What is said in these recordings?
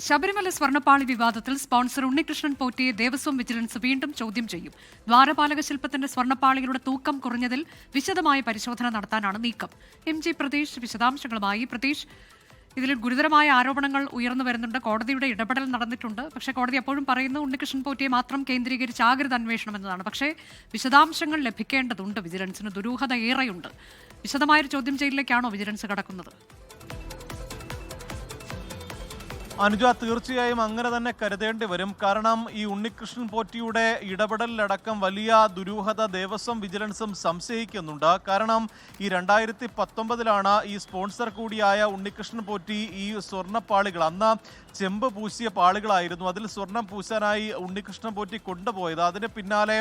ശബരിമല സ്വർണ്ണപ്പാളി വിവാദത്തിൽ sponsor Unnikrishnan പോറ്റിയെ Devaswom vigilance വീണ്ടും ചോദ്യം ചെയ്യും. ദ്വാരപാലക ശില്പത്തിന്റെ സ്വർണ്ണപ്പാളികളുടെ തൂക്കം കുറഞ്ഞതിൽ വിശദമായ പരിശോധന നടത്താനാണ് നീക്കം. MG പ്രതീഷ് വിശദാംശങ്ങളുമായി. പ്രതീഷ്, ഇതിൽ ഗുരുതരമായ ആരോപണങ്ങൾ ഉയർന്നു വരുന്നുണ്ട്. കോടതിയുടെ ഇടപെടൽ നടന്നിട്ടുണ്ട്. പക്ഷേ കോടതി അപ്പോഴും പറയുന്നു ഉണ്ണികൃഷ്ണൻ പോറ്റിയെ മാത്രം കേന്ദ്രീകരിച്ചാകരുത് അന്വേഷണം എന്നതാണ്. പക്ഷേ വിശദാംശങ്ങൾ ലഭിക്കേണ്ടതുണ്ട്. വിജിലൻസിന് ദുരൂഹത ഏറെയുണ്ട്. വിശദമായൊരു ചോദ്യം ചെയ്യലിലേക്കാണോ വിജിലൻസ് കടക്കുന്നത്? അനുജ, തീർച്ചയായും അങ്ങനെ തന്നെ കരുതേണ്ടി വരും. കാരണം ഈ ഉണ്ണികൃഷ്ണൻ പോറ്റിയുടെ ഇടപെടലിലടക്കം വലിയ ദുരൂഹത ദേവസ്വം വിജിലൻസും സംശയിക്കുന്നുണ്ട്. കാരണം ഈ 2019 ഈ സ്പോൺസർ കൂടിയായ ഉണ്ണികൃഷ്ണൻ പോറ്റി ഈ സ്വർണ്ണപ്പാളികൾ, അന്ന് ചെമ്പ് പൂശിയ പാളികളായിരുന്നു, അതിൽ സ്വർണം പൂശാനായി ഉണ്ണികൃഷ്ണൻ പോറ്റി കൊണ്ടുപോയത്. അതിന് പിന്നാലെ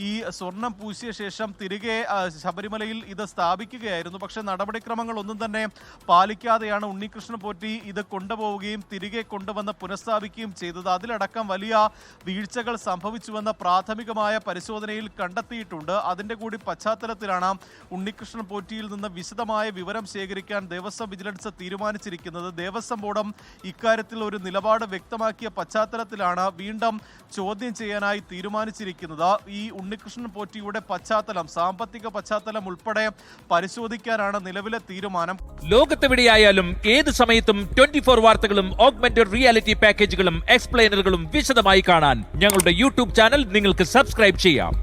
ഈ സ്വർണം പൂശിയ ശേഷം തിരികെ ശബരിമലയിൽ ഇത് സ്ഥാപിക്കുകയായിരുന്നു. പക്ഷേ നടപടിക്രമങ്ങൾ ഒന്നും തന്നെ പാലിക്കാതെയാണ് ഉണ്ണികൃഷ്ണൻ പോറ്റി ഇത് കൊണ്ടുപോവുകയും തിരികെ കൊണ്ടുവന്ന് പുനഃസ്ഥാപിക്കുകയും ചെയ്തത്. അതിലടക്കം വലിയ വീഴ്ചകൾ സംഭവിച്ചുവെന്ന പ്രാഥമികമായ പരിശോധനയിൽ കണ്ടെത്തിയിട്ടുണ്ട്. അതിൻ്റെ കൂടി പശ്ചാത്തലത്തിലാണ് ഉണ്ണികൃഷ്ണൻ പോറ്റിയിൽ നിന്ന് വിശദമായ വിവരം ശേഖരിക്കാൻ ദേവസ്വം വിജിലൻസ് തീരുമാനിച്ചിരിക്കുന്നത്. ദേവസ്വം ബോർഡും ഇക്കാര്യത്തിൽ ഒരു നിലപാട് വ്യക്തമാക്കിയ പശ്ചാത്തലത്തിലാണ് വീണ്ടും ചോദ്യം ചെയ്യാനായി തീരുമാനിച്ചിരിക്കുന്നത്. ഈ ഉണ്ണികൃഷ്ണൻ പോറ്റിയുടെ പശ്ചാത്തലം, സാമ്പത്തിക പശ്ചാത്തലം ഉൾപ്പെടെ പരിശോധിക്കാനാണ് നിലവിലെ തീരുമാനം. ലോകത്തെവിടെയായാലും ഏത് സമയത്തും 24 വാർത്തകളും ഓഗ്മെന്റഡ് റിയാലിറ്റി പാക്കേജുകളും എക്സ്പ്ലെയിനറുകളും വിശദമായി കാണാൻ ഞങ്ങളുടെ YouTube ചാനൽ നിങ്ങൾക്ക് സബ്സ്ക്രൈബ് ചെയ്യാം.